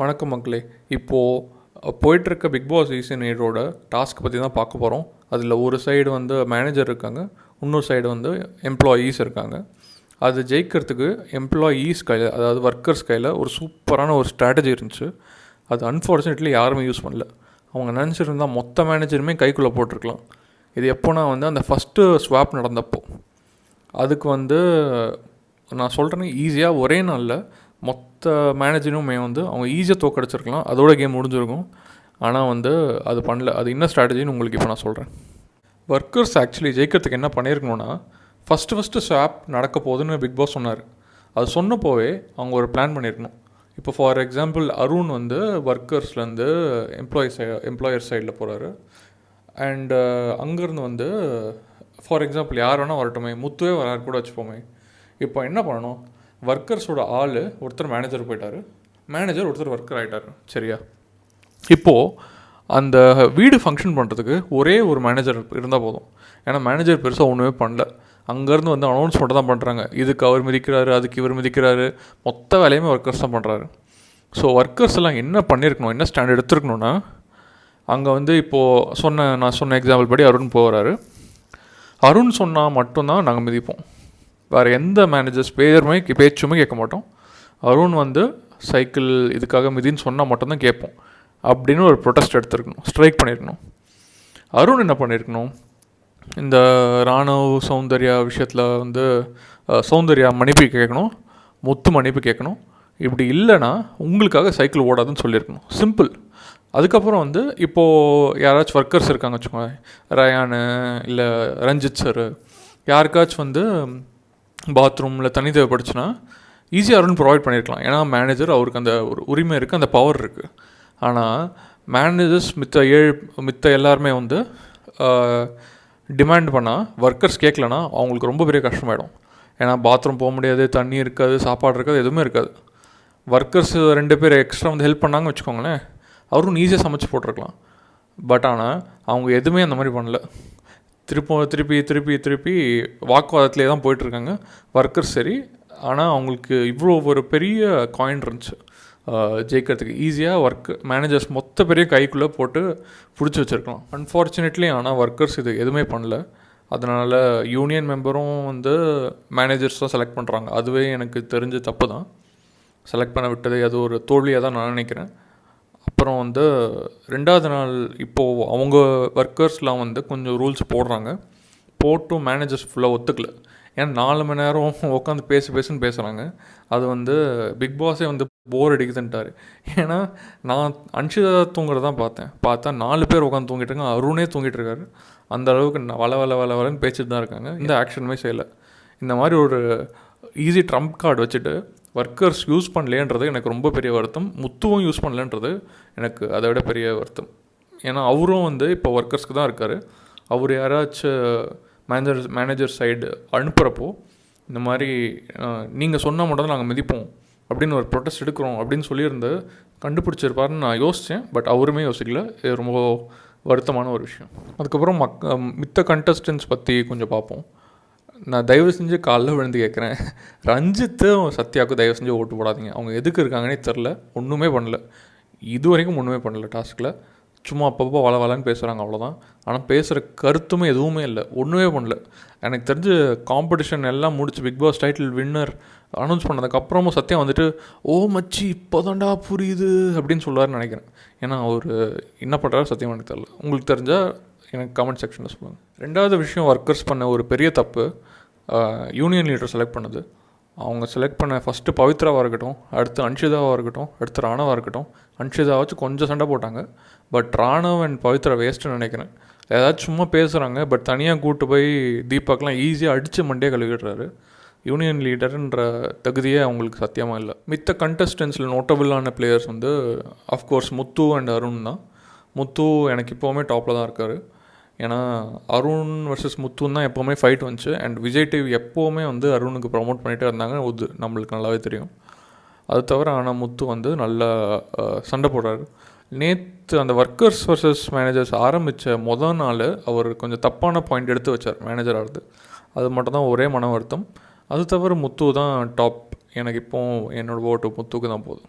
வணக்கம் மக்களே. இப்போது போயிட்டுருக்க பிக் பாஸ் சீசன் 7ஓட டாஸ்க் பற்றி தான் பார்க்க போகிறோம். அதில் ஒரு சைடு வந்து மேனேஜர் இருக்காங்க, இன்னொரு சைடு வந்து எம்ப்ளாயீஸ் இருக்காங்க. அது ஜெயிக்கிறதுக்கு எம்ப்ளாயீஸ் கையில், அதாவது ஒர்க்கர்ஸ் கையில் ஒரு சூப்பரான ஒரு ஸ்ட்ராட்டஜி இருந்துச்சு. அது அன்ஃபார்ச்சுனேட்லி யாருமே யூஸ் பண்ணல. அவங்க நினச்சிருந்தால் மொத்த மேனேஜருமே கைக்குள்ளே போட்டிருக்கலாம். இது எப்போனா வந்து அந்த ஃபஸ்ட்டு ஸ்வாப் நடந்தப்போ. அதுக்கு வந்து நான் சொல்கிறேன்னு ஈஸியாக ஒரே நாளில் மொத்த மேனேஜருமே வந்து அவங்க ஈஸியாக தோக்கடிச்சிருக்கலாம், அதோட கேம் முடிஞ்சிருக்கும். ஆனால் வந்து அது பண்ணல. அது என்ன ஸ்ட்ராட்டஜின்னு உங்களுக்கு இப்போ நான் சொல்கிறேன். ஒர்க்கர்ஸ் ஆக்சுவலி ஜெயிக்கிறதுக்கு என்ன பண்ணியிருக்கணும்னா, ஃபஸ்ட்டு ஸ்வாப் நடக்க போகுதுன்னு பிக் பாஸ் சொன்னார். அது சொன்னப்போவே அவங்க ஒரு பிளான் பண்ணியிருக்கணும். இப்போ ஃபார் எக்ஸாம்பிள் அருண் வந்து ஒர்க்கர்ஸ்லேருந்து எம்ப்ளாயர் சைடில் போகிறாரு. அண்டு அங்கேருந்து வந்து ஃபார் எக்ஸாம்பிள் யார் வேணால் வரட்டுமே, முத்துவே வராரு கூட வச்சுப்போமே. இப்போ என்ன பண்ணணும், ஒர்க்கர்ஸோட ஆள் ஒருத்தர் மேனேஜர் போயிட்டார், மேனேஜர் ஒருத்தர் ஒர்க்கர் ஆகிட்டார். சரியா? இப்போது அந்த வீடு ஃபங்க்ஷன் பண்ணுறதுக்கு ஒரே ஒரு மேனேஜர் இருந்தால் போதும். ஏன்னா மேனேஜர் பெருசாக ஒன்றுமே பண்ணல. அங்கேருந்து வந்து அனௌன்ஸ் மட்டும் தான் பண்ணுறாங்க. இதுக்கு அவர் மிதிக்கிறாரு, அதுக்கு இவர் மிதிக்கிறாரு, மொத்த வேலையுமே ஒர்க்கர்ஸ் தான் பண்ணுறாரு. ஸோ ஒர்க்கர்ஸ் எல்லாம் என்ன பண்ணியிருக்கணும், என்ன ஸ்டாண்ட் எடுத்துருக்கணும்னா, அங்கே வந்து இப்போது நான் சொன்ன எக்ஸாம்பிள் படி அருண் போகிறாரு. அருண் சொன்னால் மட்டும்தான் நாங்கள் மிதிப்போம். வேறு எந்த மேனேஜர்ஸ் பேச்சுமே கேட்க மாட்டோம். அருண் வந்து சைக்கிள் இதுக்காக மிதின்னு சொன்னால் மட்டும்தான் கேட்போம் அப்படின்னு ஒரு ப்ரொட்டஸ்ட் எடுத்துருக்கணும், ஸ்ட்ரைக் பண்ணியிருக்கணும். அருண் என்ன பண்ணியிருக்கணும், இந்த ராணுவ சௌந்தர்யா விஷயத்தில் வந்து சௌந்தர்யா மன்னிப்பு கேட்கணும், முத்து மன்னிப்பு கேட்கணும். இப்படி இல்லைன்னா உங்களுக்காக சைக்கிள் ஓடாதுன்னு சொல்லியிருக்கணும். சிம்பிள். அதுக்கப்புறம் வந்து இப்போது யாராச்சும் ஒர்க்கர்ஸ் இருக்காங்க வச்சுக்கோங்க, ரயானு இல்லை ரஞ்சித் சார், யாருக்காச்சும் வந்து பாத்ரூமில் தண்ணி தேவைப்படுச்சுன்னா ஈஸியாக அருண் ப்ரொவைட் பண்ணியிருக்கலாம். ஏன்னா மேனேஜர், அவருக்கு அந்த ஒரு உரிமை இருக்குது, அந்த பவர் இருக்குது. ஆனால் மேனேஜர்ஸ் மித்த எல்லாருமே வந்து டிமாண்ட் பண்ணால் ஒர்க்கர்ஸ் கேட்கலன்னா அவங்களுக்கு ரொம்ப பெரிய கஷ்டமாயிடும். ஏன்னா பாத்ரூம் போக முடியாது, தண்ணி இருக்காது, சாப்பாடு இருக்காது, எதுவுமே இருக்காது. ஒர்க்கர்ஸ் 2 பேர் எக்ஸ்ட்ரா வந்து ஹெல்ப் பண்ணாங்க வச்சுக்கோங்களேன், அவரும் ஈஸியாக சமைச்சு போட்டிருக்கலாம். பட் ஆனால் அவங்க எதுவுமே அந்த மாதிரி பண்ணல. திருப்பி வாக்குவாதத்திலே தான் போயிட்டுருக்காங்க ஒர்க்கர்ஸ். சரி, ஆனால் அவங்களுக்கு இவ்வளோ ஒரு பெரிய காயின் இருந்துச்சு ஜெயிக்கிறதுக்கு. ஈஸியாக மேனேஜர்ஸ் மொத்த பெரிய கைக்குள்ளே போட்டு பிடிச்சி வச்சுருக்கலாம். அன்ஃபார்ச்சுனேட்லி ஆனால் ஒர்க்கர்ஸ் இது எதுவுமே பண்ணல. அதனால் யூனியன் மெம்பரும் வந்து மேனேஜர்ஸ் தான் செலக்ட் பண்ணுறாங்க. அதுவே எனக்கு தெரிஞ்ச தப்பு தான். செலக்ட் பண்ண விட்டது அது ஒரு தோல்வியாக தான் நான் நினைக்கிறேன். அப்புறம் வந்து 2வது நாள் இப்போது அவங்க ஒர்க்கர்ஸ்லாம் வந்து கொஞ்சம் ரூல்ஸ் போட்டும் மேனேஜர்ஸ் ஃபுல்லாக ஒத்துக்கல. ஏன்னா 4 மணி நேரம் உட்காந்து பேசுன்னு பேசுகிறாங்க. அது வந்து பிக் பாஸே வந்து போர் அடிக்குதுன்ட்டார். ஏன்னா நான் அன்ஷிதா தூங்குறதான் பார்த்தா 4 பேர் உட்காந்து தூங்கிட்டு இருக்காங்க, அருணே தூங்கிட்டு இருக்காரு. அந்த அளவுக்கு வளன்னு பேசிட்டு தான் இருக்காங்க. இந்த ஆக்ஷனுமே செய்யலை. இந்த மாதிரி ஒரு ஈஸி ட்ரம்ப் கார்டு வச்சுட்டு ஒர்க்கர்ஸ் யூஸ் பண்ணலேன்றது எனக்கு ரொம்ப பெரிய வருத்தம். முத்துவும் யூஸ் பண்ணலன்றது எனக்கு அதை விட பெரிய வருத்தம். ஏன்னா அவரும் வந்து இப்போ ஒர்க்கர்ஸ்க்கு தான் இருக்கார். அவர் யாராச்சும் மேனேஜர் சைடு அனுப்புகிறப்போ இந்த மாதிரி நீங்கள் சொன்னால் மட்டும் தான் நாங்கள் மிதிப்போம் அப்படின்னு ஒரு ப்ரொட்டஸ்ட் எடுக்கிறோம் அப்படின்னு சொல்லியிருந்து கண்டுபிடிச்சிருப்பாருன்னு நான் யோசித்தேன். பட் அவருமே யோசிக்கல. இது ரொம்ப வருத்தமான ஒரு விஷயம். அதுக்கப்புறம் மித்த கண்டஸ்டன்ஸ் பற்றி கொஞ்சம் பார்ப்போம். நான் தயவு செஞ்சு காலைல விழுந்து கேட்குறேன், ரஞ்சித்தும் சத்யாவுக்கும் தயவு செஞ்சு ஓட்டு போடாதீங்க. அவங்க எதுக்கு இருக்காங்கன்னே தெரில, ஒன்றுமே பண்ணல, இது வரைக்கும் ஒன்றுமே பண்ணல. டாஸ்கில் சும்மா அப்பப்போ வளன்னு பேசுகிறாங்க, அவ்வளோதான். ஆனால் பேசுகிற கருத்துமே எதுவுமே இல்லை, ஒன்றுமே பண்ணல. எனக்கு தெரிஞ்சு காம்படிஷன் எல்லாம் முடிச்சு Bigg Boss title winner announce பண்ணதுக்கப்புறமும் சத்யா வந்துட்டு ஓ மச்சி இப்போதான்டா புரியுது அப்படின்னு சொல்லுவார்னு நினைக்கிறேன். ஏன்னா அவர் என்ன பண்ணுறாரு சத்தியம் எனக்கு தெரில. உங்களுக்கு தெரிஞ்சால் எனக்கு கமெண்ட் செக்ஷனில் சொல்லுவாங்க. 2வது விஷயம், ஒர்க்கர்ஸ் பண்ண ஒரு பெரிய தப்பு யூனியன் லீடர் செலக்ட் பண்ணது. அவங்க செலக்ட் பண்ண ஃபஸ்ட்டு பவித்ராவாக இருக்கட்டும், அடுத்து அன்ஷிதாவாக இருக்கட்டும், அடுத்து ராணவாக இருக்கட்டும். அன்ஷிதா வச்சு கொஞ்சம் சண்டை போட்டாங்க. பட் ராணவ் அண்ட் பவித்ரா வேஸ்ட்டுன்னு நினைக்கிறேன். ஏதாச்சும் சும்மா பேசுகிறாங்க, பட் தனியாக கூப்பிட்டு போய் தீபாக்கெலாம் ஈஸியாக அடித்து மண்டே கழுவிடுறாரு. யூனியன் லீடருன்ற தகுதியே அவங்களுக்கு சத்தியமாக இல்லை. மித்த கண்டஸ்டன்ஸில் நோட்டபுளான பிளேயர்ஸ் வந்து அஃப்கோர்ஸ் முத்து அண்ட் அருண் தான். முத்து எனக்கு இப்போவுமே டாப்பில் தான் இருக்கார். ஏன்னா அருண் வர்சஸ் முத்துன்னு தான் எப்போவுமே ஃபைட் வந்துச்சு. அண்ட் விஜய் டிவி எப்போவுமே வந்து அருணுக்கு ப்ரமோட் பண்ணிகிட்டே இருந்தாங்க, நம்மளுக்கு நல்லாவே தெரியும். அது தவிர ஆனால் முத்து வந்து நல்லா சண்டை போடுறாரு. நேற்று அந்த ஒர்க்கர்ஸ் வர்சஸ் மேனேஜர்ஸ் ஆரம்பித்த நாள் அவர் கொஞ்சம் தப்பான பாயிண்ட் எடுத்து வச்சார் மேனேஜராகிறது. அது மட்டும் தான் ஒரே மன வருத்தம். அது தவிர முத்து தான் டாப். எனக்கு இப்போது என்னோடய ஓட்டு முத்துக்கு தான் போகுது.